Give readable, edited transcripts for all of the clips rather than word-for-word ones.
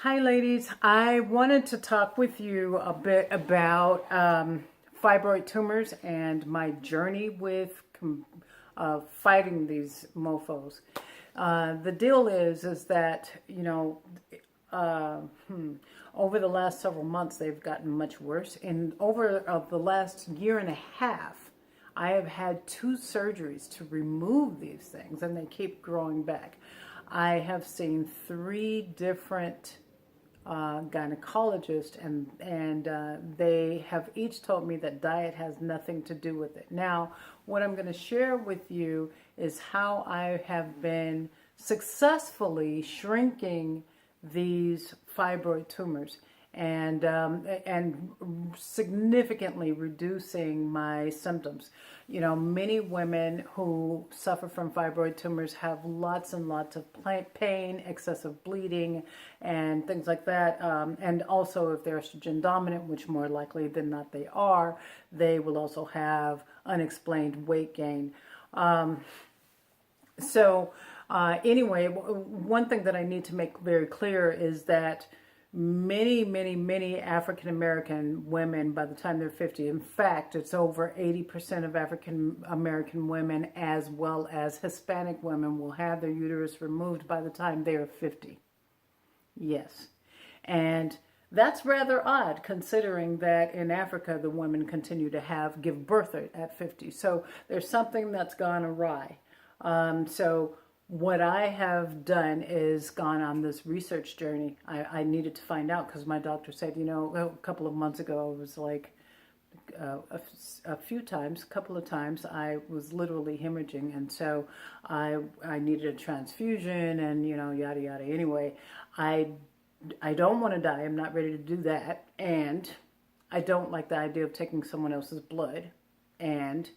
Hi, ladies. I wanted to talk with you a bit about fibroid tumors and my journey with fighting these mofos. The deal is that, uh, over the last several months, they've gotten much worse. And over the last year and a half, I have had 2 surgeries to remove these things, and they keep growing back. I have seen 3 different gynecologist, and they have each told me that diet has nothing to do with it. Now, what I'm going to share with you is how I have been successfully shrinking these fibroid tumors and significantly reducing my symptoms. You know, many women who suffer from fibroid tumors have lots and lots of pain, excessive bleeding, and things like that. And also, if they're estrogen dominant, which more likely than not they are, they will also have unexplained weight gain. Anyway, one thing that I need to make very clear is that many African American women, by the time they're 50, in fact, it's over 80% of African American women as well as Hispanic women will have their uterus removed by the time they are 50. Yes. And that's rather odd, considering that in Africa the women continue to give birth at 50. So there's something that's gone awry. What I have done is gone on this research journey. I needed to find out because my doctor said, a couple of months ago, it was like a couple of times, I was literally hemorrhaging. And so I needed a transfusion and, yada, yada. Anyway, I don't want to die. I'm not ready to do that. And I don't like the idea of taking someone else's blood. And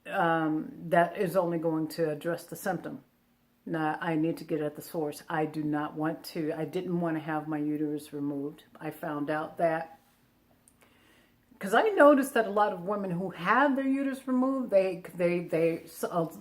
that is only going to address the symptom. Now, I need to get at the source. I didn't want to have my uterus removed. I found out that, because I noticed that a lot of women who have their uterus removed, a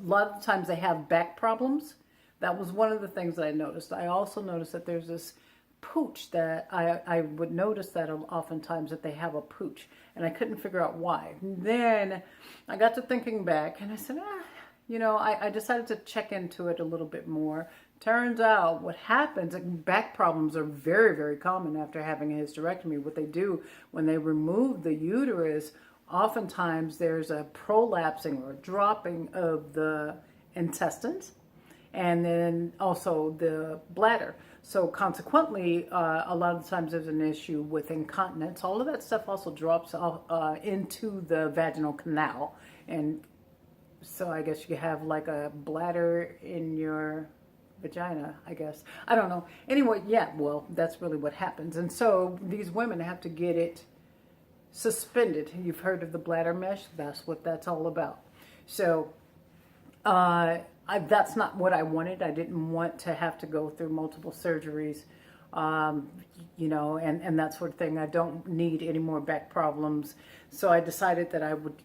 lot of times they have back problems. That was one of the things that I noticed. I also noticed that there's this pooch that I would notice that oftentimes that they have a pooch, and I couldn't figure out why. Then I got to thinking back, and I said, I decided to check into it a little bit more. Turns out what happens, back problems are very, very common after having a hysterectomy. What they do when they remove the uterus, oftentimes there's a prolapsing or dropping of the intestines, and then also the bladder. So consequently, a lot of the times there's an issue with incontinence. All of that stuff also drops into the vaginal canal. And so I guess you have like a bladder in your vagina, I guess. I don't know. Anyway, yeah, well, that's really what happens. And so these women have to get it suspended. You've heard of the bladder mesh? That's what that's all about. So, that's not what I wanted. I didn't want to have to go through multiple surgeries, and that sort of thing. I don't need any more back problems. So I decided that I would,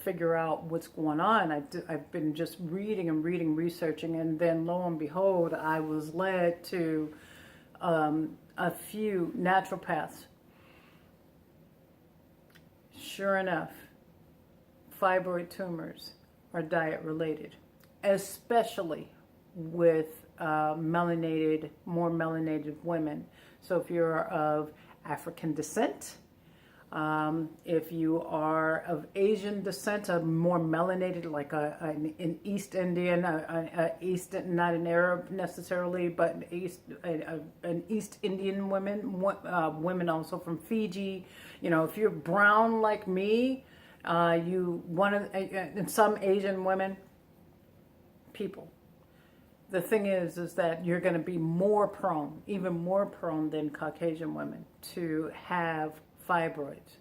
figure out what's going on. I've been just reading and researching, and then lo and behold, I was led to a few naturopaths. Sure enough, fibroid tumors are diet related, especially with more melanated women. So if you're of African descent, if you are of Asian descent, a more melanated, like an East Indian, not an Arab necessarily, but an East Indian women also from Fiji. If you're brown like me, and some Asian women, people. The thing is that you're going to be even more prone than Caucasian women to have fibroids.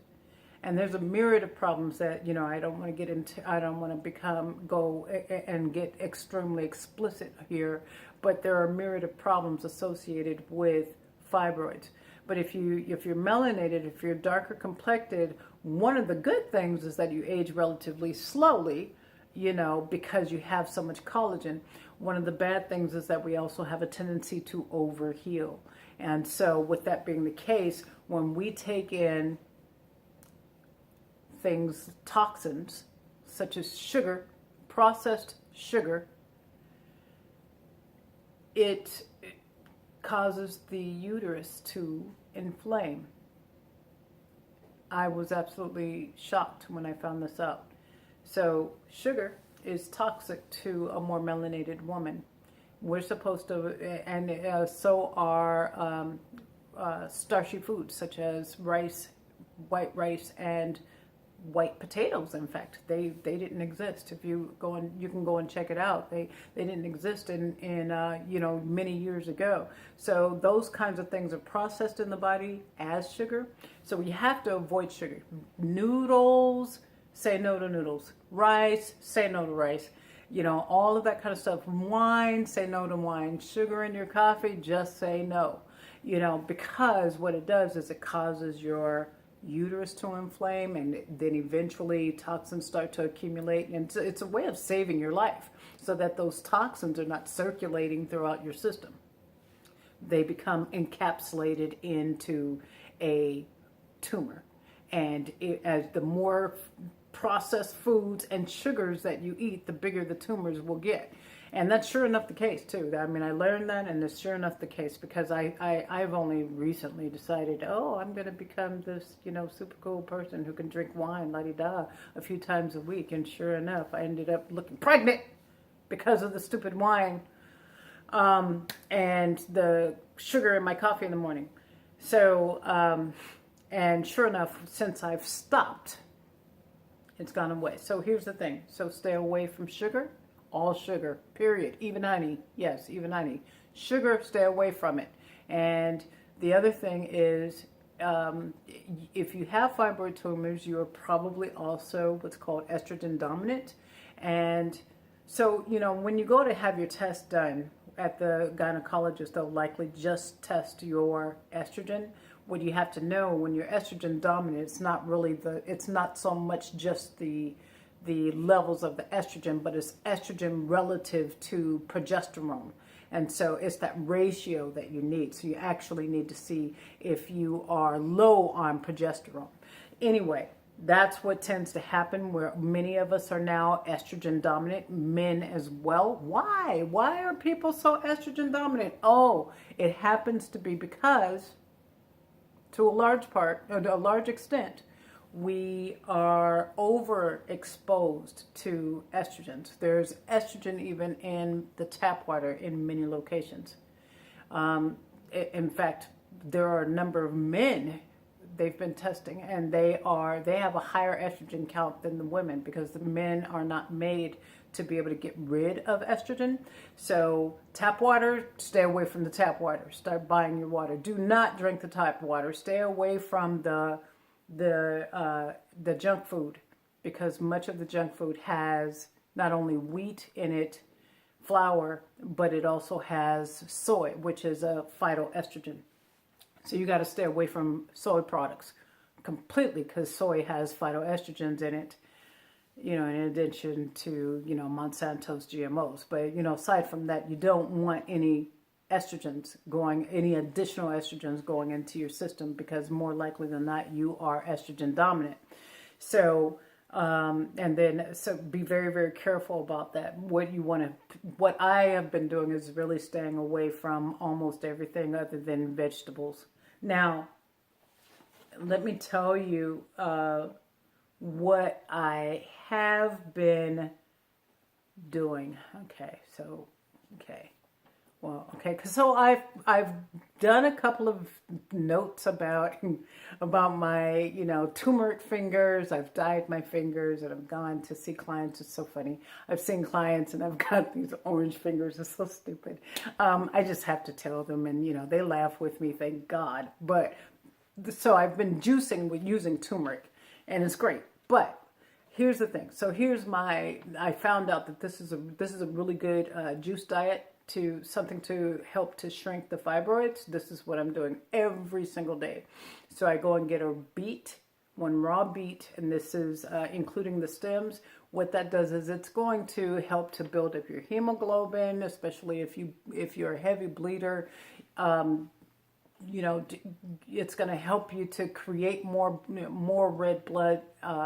And there's a myriad of problems that, I don't want to get into. I don't want to go and get extremely explicit here, but there are a myriad of problems associated with fibroids. But if you're melanated, if you're darker complected, one of the good things is that you age relatively slowly, because you have so much collagen. one of the bad things is that we also have a tendency to overheal. And so with that being the case, when we take in things, toxins, such as sugar, processed sugar, it causes the uterus to inflame. I was absolutely shocked when I found this out. So sugar is toxic to a more melanated woman. We're supposed to, and so are starchy foods such as rice, white rice, and white potatoes. In fact, they didn't exist. If you go and you can go and check it out, they didn't exist in many years ago. So those kinds of things are processed in the body as sugar. So we have to avoid sugar. Noodles, say no to noodles. Rice, say no to rice. All of that kind of stuff. Wine, say no to wine. Sugar in your coffee, just say no. Because what it does is it causes your uterus to inflame, and then eventually toxins start to accumulate, and it's a way of saving your life so that those toxins are not circulating throughout your system. They become encapsulated into a tumor, and as the more processed foods and sugars that you eat, the bigger the tumors will get. And that's sure enough the case too. I mean, I learned that, and it's sure enough the case, because I've only recently decided, I'm going to become this, super cool person who can drink wine, la-di-da, a few times a week. And sure enough, I ended up looking pregnant because of the stupid wine and the sugar in my coffee in the morning. So, and sure enough, since I've stopped, it's gone away. So here's the thing. So stay away from sugar. All sugar, period. Even honey. Yes, even honey. Sugar, stay away from it. And the other thing is, if you have fibroid tumors, you are probably also what's called estrogen dominant. And so, when you go to have your test done at the gynecologist, they'll likely just test your estrogen. What you have to know, when you're estrogen dominant, it's not so much just the levels of the estrogen, but it's estrogen relative to progesterone. And so it's that ratio that you need. So you actually need to see if you are low on progesterone. Anyway, that's what tends to happen, where many of us are now estrogen dominant, men as well. Why? Why are people so estrogen dominant? Oh, it happens to be because, to a large extent, we are overexposed to estrogens. There's estrogen even in the tap water in many locations. In fact, there are a number of men they've been testing, and they have a higher estrogen count than the women, because the men are not made to be able to get rid of estrogen. So tap water, stay away from the tap water. Start buying your water. Do not drink the tap water. Stay away from the junk food, because much of the junk food has not only wheat in it, flour, but it also has soy, which is a phytoestrogen. So you got to stay away from soy products completely, because soy has phytoestrogens in it, in addition to, Monsanto's GMOs. But, aside from that, you don't want any additional estrogens going into your system, because more likely than not, you are estrogen dominant. So, so be very, very careful about that. What I have been doing is really staying away from almost everything other than vegetables. Now, let me tell you what I have been doing. So I've done a couple of notes about my turmeric fingers. I've dyed my fingers, and I've gone to see clients. It's so funny. I've seen clients and I've got these orange fingers. It's so stupid. I just have to tell them, and they laugh with me, thank God. But so I've been juicing with using turmeric, and it's great. But here's the thing. So I found out that this is a really good juice diet, something to help to shrink the fibroids. This is what I'm doing every single day. So I go and get one raw beet, and this is including the stems, what that does is it's going to help to build up your hemoglobin, especially if you're a heavy bleeder. You know, it's going to help you to create more red blood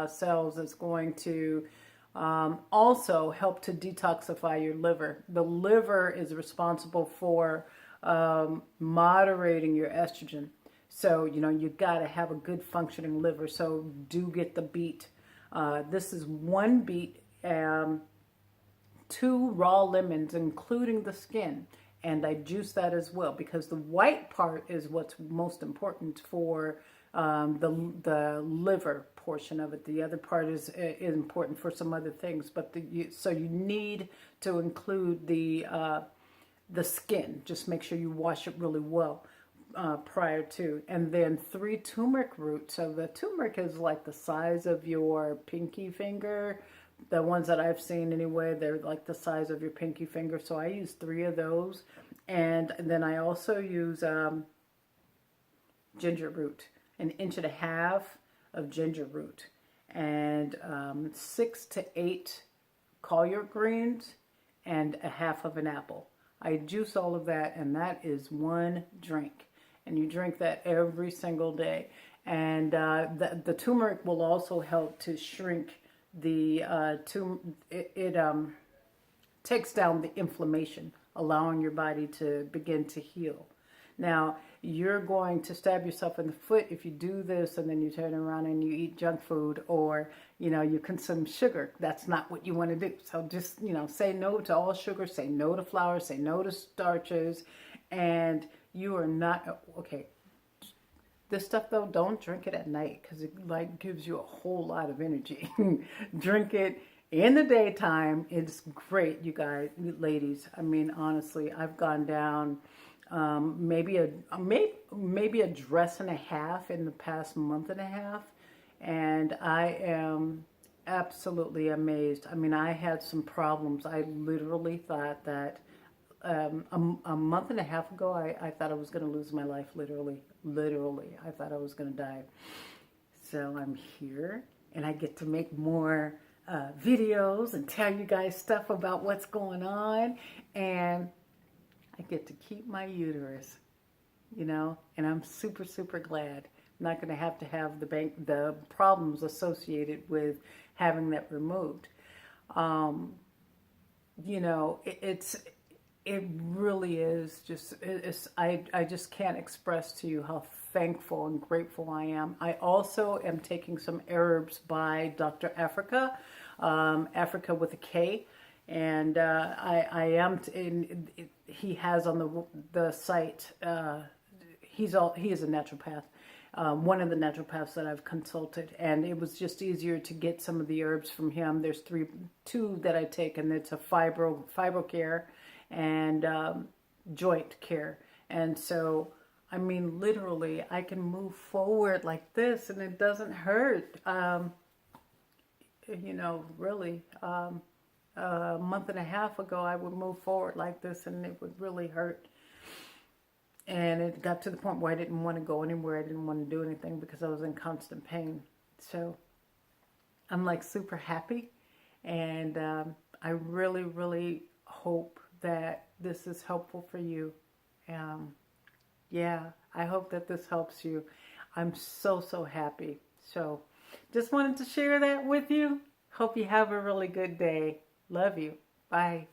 cells. It's going to also help to detoxify your liver. The liver is responsible for moderating your estrogen. So, you know, you got to have a good functioning liver. So do get the beet. This is 1 beet, 2 raw lemons, including the skin. And I juice that as well, because the white part is what's most important for the liver portion of it. The other part is important for some other things, but so you need to include the skin. Just make sure you wash it really well prior to. And then 3 turmeric roots. So the turmeric is like the size of your pinky finger. The ones that I've seen anyway, they're like the size of your pinky finger. So I use 3 of those. And then I also use ginger root, 1.5 inches of ginger root, and 6 to 8 collard greens, and 1/2 of an apple. I juice all of that, and that is 1 drink. And you drink that every single day. And the turmeric will also help to shrink the it takes down the inflammation, allowing your body to begin to heal. Now, you're going to stab yourself in the foot if you do this and then you turn around and you eat junk food, or, you know, you consume sugar. That's not what you want to do. So just, you know, say no to all sugar, say no to flour, say no to starches, and you are not, okay. This stuff, though, don't drink it at night, because it like gives you a whole lot of energy. Drink it in the daytime. It's great, you guys, ladies. I mean, honestly, I've gone down maybe a dress and a half in the past month and a half, and I am absolutely amazed. I mean, I had some problems. I literally thought that a month and a half ago, I thought I was going to lose my life, literally, I thought I was going to die. So I'm here, and I get to make more videos and tell you guys stuff about what's going on, and I get to keep my uterus, you know, and I'm super, super glad. I'm not going to have the problems associated with having that removed. You know, it really is just, I just can't express to you how thankful and grateful I am. I also am taking some herbs by Dr. Africa, Africa with a K, and I am, he has on the site, he is a naturopath, one of the naturopaths that I've consulted, and it was just easier to get some of the herbs from him. There's 2 that I take, and it's a fibro care and joint care. And so, I mean, literally, I can move forward like this, and it doesn't hurt. You know, really, a month and a half ago, I would move forward like this, and it would really hurt. And it got to the point where I didn't want to go anywhere. I didn't want to do anything because I was in constant pain. So I'm like super happy, and I really, really hope that this is helpful for you. Yeah, I hope that this helps you. I'm so, so happy. So just wanted to share that with you. Hope you have a really good day. Love you. Bye.